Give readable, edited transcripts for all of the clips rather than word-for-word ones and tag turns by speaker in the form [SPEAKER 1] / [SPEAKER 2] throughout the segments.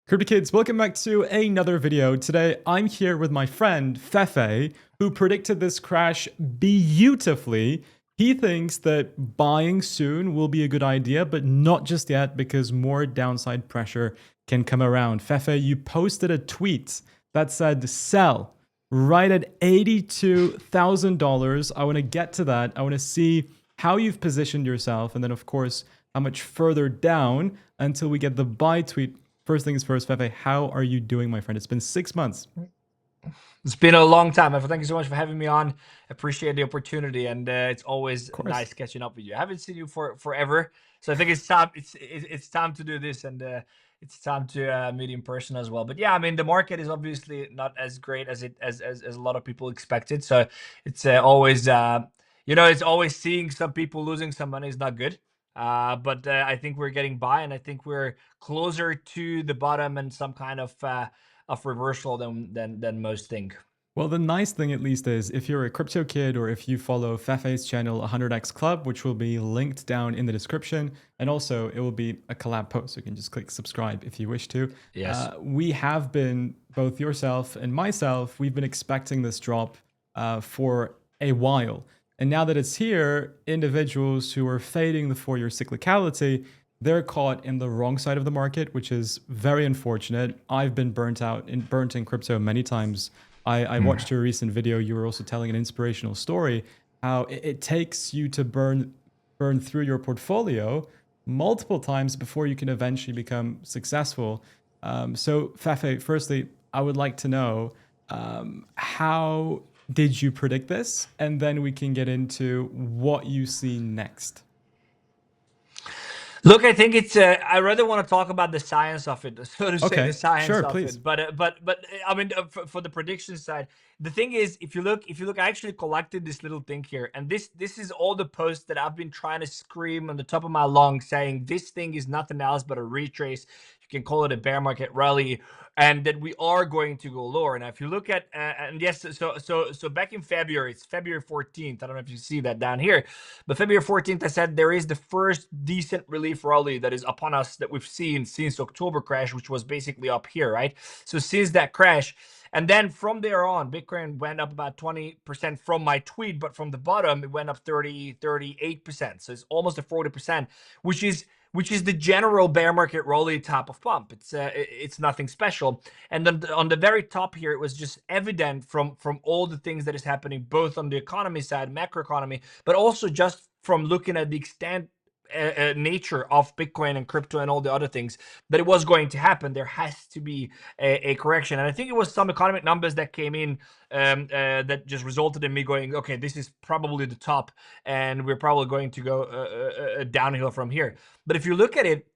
[SPEAKER 1] Crypto Kids, welcome back to another video. Today, I'm here with my friend Fefe, who predicted this crash beautifully. He thinks that buying soon will be a good idea, but not just yet because more downside pressure can come around. Fefe, you posted a tweet that said sell right at $82,000. I want to get to that. I want to see how you've positioned yourself, and then, of course, how much further down until we get the buy tweet. First things first, Fefe, how are you doing, my friend? It's been 6 months.
[SPEAKER 2] It's been a long time. Thank you so much for having me on. Appreciate the opportunity, and it's always
[SPEAKER 1] Of course.
[SPEAKER 2] nice catching up with you. I haven't seen you for forever, so I think it's time. It's time to do this, and it's time to meet in person as well. But yeah, I mean, the market is obviously not as great as as a lot of people expected. So it's always it's always seeing some people losing some money is not good. But I think we're getting by, and I think we're closer to the bottom and some kind of reversal than most think.
[SPEAKER 1] Well, the nice thing at least is if you're a crypto kid or if you follow Fefe's channel 100x Club, which will be linked down in the description, and also it will be a collab post, so you can just click subscribe if you wish to.
[SPEAKER 2] Yes.
[SPEAKER 1] We have been, both yourself and myself, we've been expecting this drop for a while. And now that it's here, individuals who are fading the 4-year cyclicality, they're caught in the wrong side of the market, which is very unfortunate. I've been burnt in crypto many times. I watched your recent video. You were also telling an inspirational story, how it takes you to burn through your portfolio multiple times before you can eventually become successful. So Fefe, firstly, I would like to know how did you predict this? And then we can get into what you see next.
[SPEAKER 2] Look, I think it's. I rather want to talk about the science of it, so to say, the
[SPEAKER 1] Okay,
[SPEAKER 2] science
[SPEAKER 1] sure,
[SPEAKER 2] of
[SPEAKER 1] please.
[SPEAKER 2] it. But I mean, for the prediction side, the thing is, if you look, I actually collected this little thing here, and this is all the posts that I've been trying to scream on the top of my lungs, saying this thing is nothing else but a retrace. You can call it a bear market rally, and that we are going to go lower. Now, if you look at and yes, so back in February, it's February 14th. I don't know if you see that down here, but February 14th, I said there is the first decent relief rally that is upon us that we've seen since October crash, which was basically up here, right? So since that crash, and then from there on, Bitcoin went up about 20% from my tweet, but from the bottom, it went up 38%. So it's almost a 40%, which is the general bear market rally type of pump. It's nothing special. And then on the very top here, it was just evident from all the things that is happening, both on the economy side, macroeconomy, but also just from looking at the extent nature of Bitcoin and crypto and all the other things, that it was going to happen. There has to be a correction. And I think it was some economic numbers that came in that just resulted in me going, okay, this is probably the top, and we're probably going to go downhill from here. But if you look at it,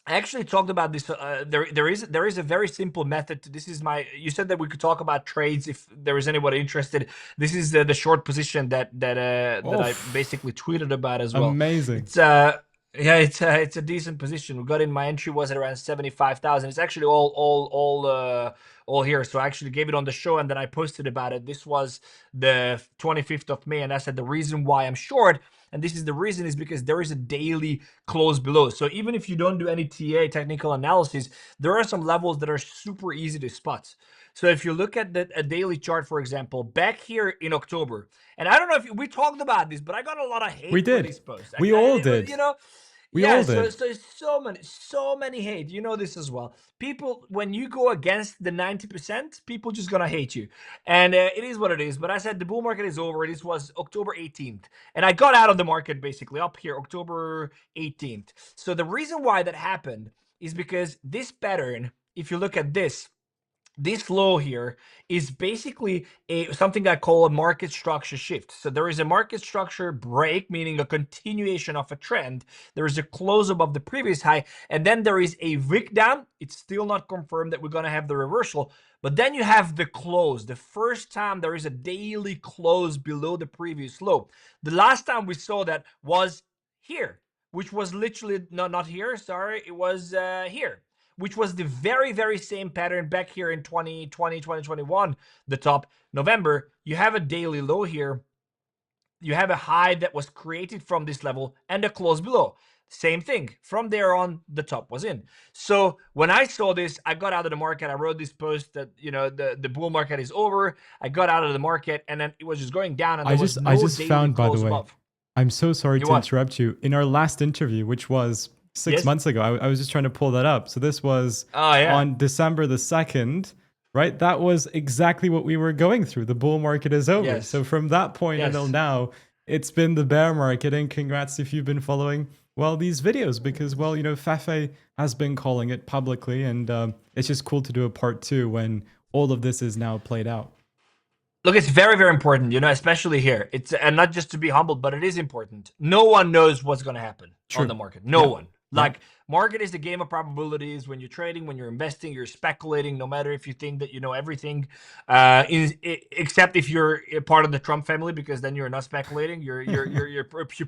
[SPEAKER 2] I actually talked about this. There is a very simple method. This is my. You said that we could talk about trades if there is anybody interested. This is the short position that I basically tweeted about as well.
[SPEAKER 1] Amazing.
[SPEAKER 2] It's yeah, it's a decent position. We got in. My entry was at around 75,000. It's actually all here. So I actually gave it on the show, and then I posted about it. This was the 25th of May, and I said the reason why I'm short, and this is the reason, is because there is a daily close below. So even if you don't do any TA, technical analysis, there are some levels that are super easy to spot. So if you look at a daily chart, for example, back here in October, and I don't know if we talked about this, but I got a lot of hate
[SPEAKER 1] We
[SPEAKER 2] for
[SPEAKER 1] did.
[SPEAKER 2] these posts.
[SPEAKER 1] We all did.
[SPEAKER 2] You know,
[SPEAKER 1] We
[SPEAKER 2] yeah.
[SPEAKER 1] all
[SPEAKER 2] So
[SPEAKER 1] did.
[SPEAKER 2] so many hate. You know this as well. People, when you go against the 90%, people just gonna hate you, and it is what it is. But I said the bull market is over. This was October 18th, and I got out of the market basically up here October 18th. So the reason why that happened is because this pattern, if you look at this low here, is basically something I call a market structure shift. So there is a market structure break, meaning a continuation of a trend. There is a close above the previous high, and then there is a wick down. It's still not confirmed that we're going to have the reversal, but then you have the close. The first time there is a daily close below the previous low. The last time we saw that was here, which was literally not here. Sorry, it was here, which was the very, very same pattern back here in 2020, 2021, the top November. You have a daily low here. You have a high that was created from this level and a close below. Same thing. From there on, the top was in. So when I saw this, I got out of the market. I wrote this post that, you know, the bull market is over. I got out of the market, and then it was just going down, and there was
[SPEAKER 1] I
[SPEAKER 2] no
[SPEAKER 1] just
[SPEAKER 2] daily
[SPEAKER 1] found, by the
[SPEAKER 2] close
[SPEAKER 1] way,
[SPEAKER 2] above.
[SPEAKER 1] I'm so sorry
[SPEAKER 2] You
[SPEAKER 1] to
[SPEAKER 2] what?
[SPEAKER 1] interrupt you. In our last interview, which was six
[SPEAKER 2] Yes?
[SPEAKER 1] months ago, I was just trying to pull that up. So this was
[SPEAKER 2] Oh yeah.
[SPEAKER 1] on December the 2nd, right? That was exactly what we were going through. The bull market is over. So
[SPEAKER 2] Yes.
[SPEAKER 1] from that point until
[SPEAKER 2] Yes.
[SPEAKER 1] now, it's been the bear market. And congrats if you've been following, well, these videos, because, well, you know, Fefe has been calling it publicly. And it's just cool to do a part 2 when all of this is now played out.
[SPEAKER 2] Look, it's very, very important, you know, especially here. It's, and not just to be humbled, but it is important. No one knows what's going to happen on the
[SPEAKER 1] True.
[SPEAKER 2] market. No
[SPEAKER 1] Yep.
[SPEAKER 2] one. Like, market is the game of probabilities. When you're trading, when you're investing, you're speculating. No matter if you think that you know everything, except if you're a part of the Trump family, because then you're not speculating. You're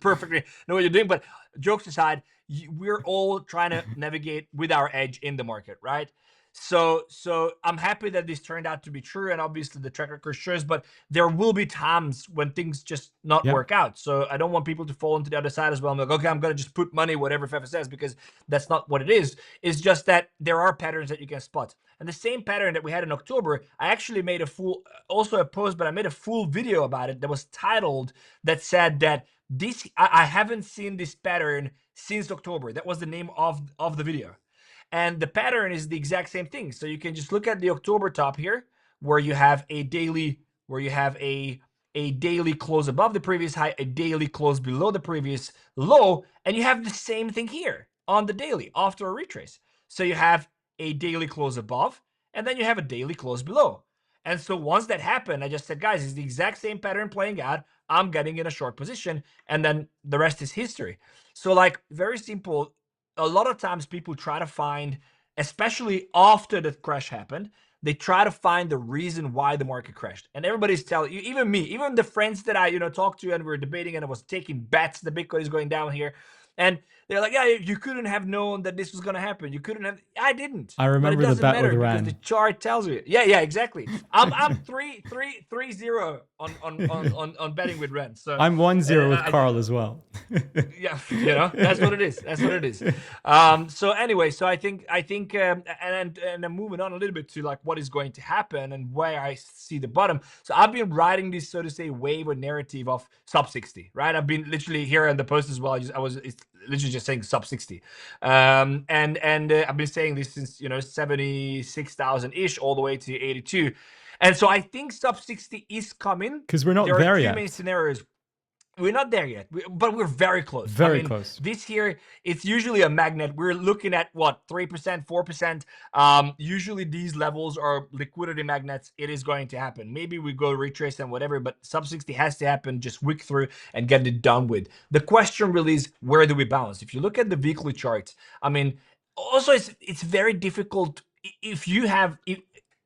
[SPEAKER 2] perfectly know what you're doing. But jokes aside, we're all trying to navigate with our edge in the market, right? So I'm happy that this turned out to be true, and obviously the track record shows, but there will be times when things just not
[SPEAKER 1] Yep.
[SPEAKER 2] work out. So I don't want people to fall into the other side as well. I'm like, okay, I'm gonna just put money whatever Fefe says, because that's not what it is. It's just that there are patterns that you can spot. And the same pattern that we had in October, I actually made a full, also a post, but I made a full video about it that was titled, that said that this, I haven't seen this pattern since October. That was the name of the video. And the pattern is the exact same thing. So you can just look at the October top here, where you have a daily, daily close above the previous high, a daily close below the previous low, and you have the same thing here on the daily after a retrace. So you have a daily close above, and then you have a daily close below. And so once that happened, I just said, guys, it's the exact same pattern playing out. I'm getting in a short position, and then the rest is history. So, like, very simple. A lot of times people try to find, especially after the crash happened, they try to find the reason why the market crashed. And everybody's telling you, even me, even the friends that I, you know, talked to and we were debating, and I was taking bets the Bitcoin is going down here. And they're like, yeah, you couldn't have known that this was going to happen. You couldn't have. I didn't.
[SPEAKER 1] I
[SPEAKER 2] But it
[SPEAKER 1] remember the
[SPEAKER 2] doesn't
[SPEAKER 1] bet with
[SPEAKER 2] matter, because the
[SPEAKER 1] Ran.
[SPEAKER 2] chart tells you. Yeah, exactly. I'm 3-0 on betting with Ren. So
[SPEAKER 1] I'm 1-0 with
[SPEAKER 2] I,
[SPEAKER 1] Carl as well.
[SPEAKER 2] yeah, you know, that's what it is. That's what it is. So anyway, so I think and I'm moving on a little bit to like what is going to happen and where I see the bottom. So I've been riding this, so to say, wave or narrative of sub 60, right? I've been literally here in the post as well. It's literally just saying sub 60, and I've been saying this since, you know, 76,000 ish all the way to 82. And so I think sub 60 is coming.
[SPEAKER 1] Because we're not
[SPEAKER 2] There are
[SPEAKER 1] there
[SPEAKER 2] two
[SPEAKER 1] yet.
[SPEAKER 2] main scenarios. We're not there yet, but we're very close.
[SPEAKER 1] Very close.
[SPEAKER 2] This here, it's usually a magnet. We're looking at what, 3%, 4%. Usually these levels are liquidity magnets. It is going to happen. Maybe we go retrace and whatever, but sub 60 has to happen. Just wick through and get it done with. The question really is, where do we bounce? If you look at the weekly charts, I mean, also it's very difficult if you have.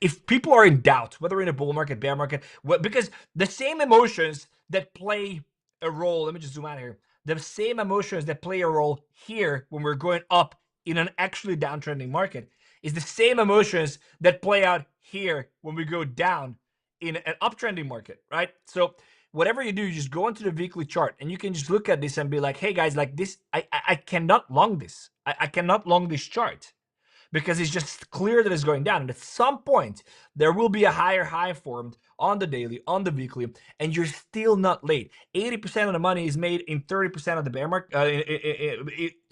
[SPEAKER 2] If people are in doubt, whether in a bull market, bear market, because the same emotions that play a role. Let me just zoom out here. The same emotions that play a role here when we're going up in an actually downtrending market is the same emotions that play out here when we go down in an uptrending market, right? So whatever you do, you just go into the weekly chart and you can just look at this and be like, hey guys, like this, I cannot long this. I cannot long this chart, because it's just clear that it's going down. And at some point, there will be a higher high formed on the daily, on the weekly, and you're still not late. 80% of the money is made in 30% of the bear market.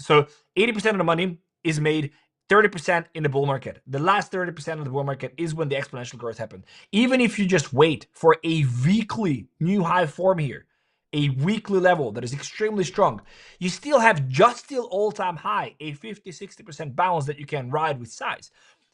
[SPEAKER 2] So 80% of the money is made 30% in the bull market. The last 30% of the bull market is when the exponential growth happened. Even if you just wait for a weekly new high form here, a weekly level that is extremely strong, you still have just still all-time high, a 50-60% bounce that you can ride with size.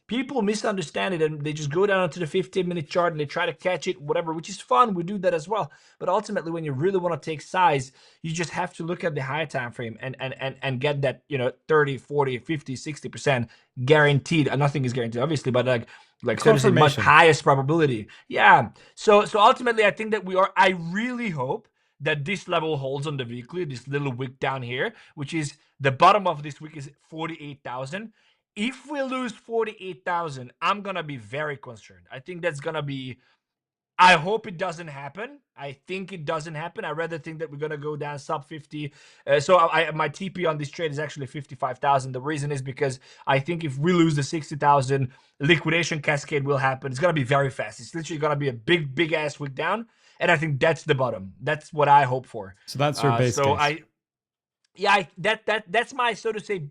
[SPEAKER 2] People misunderstand it and they just go down to the 15-minute chart and they try to catch it, whatever, which is fun. We do that as well. But ultimately, when you really want to take size, you just have to look at the higher time frame and get that, you know, 30, 40, 50, 60% guaranteed. Nothing is guaranteed, obviously, but like so to say, much highest probability. Yeah. So ultimately, I think that I really hope that this level holds on the weekly, this little wick down here, which is the bottom of this wick is 48,000. If we lose 48,000, I'm going to be very concerned. I think that's going to be I hope it doesn't happen. I think it doesn't happen. I rather think that we're gonna go down sub 50. So my TP on this trade is actually 55,000. The reason is because I think if we lose the 60,000, liquidation cascade will happen. It's gonna be very fast. It's literally gonna be a big ass wick down, and I think that's the bottom. That's what I hope for.
[SPEAKER 1] So that's your base case.
[SPEAKER 2] That's my, so to say,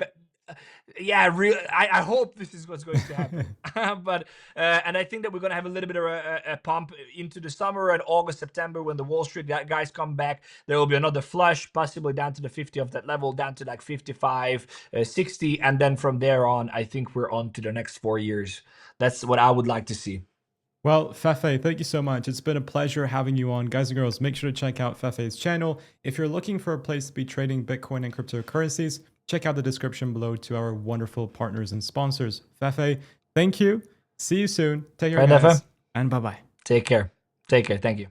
[SPEAKER 2] I hope this is what's going to happen. But and I think that we're going to have a little bit of a pump into the summer and August, September, when the Wall Street guys come back. There will be another flush, possibly down to the 50 of that level, down to like 55, 60, and then from there on, I think we're on to the next 4 years. That's what I would like to see.
[SPEAKER 1] Well, Fefe, thank you so much. It's been a pleasure having you on. Guys and girls, make sure to check out Fefe's channel. If you're looking for a place to be trading Bitcoin and cryptocurrencies, check out the description below to our wonderful partners and sponsors. Fefe, thank you. See you soon. Take care, guys. And bye-bye.
[SPEAKER 2] Take care. Take care. Thank you.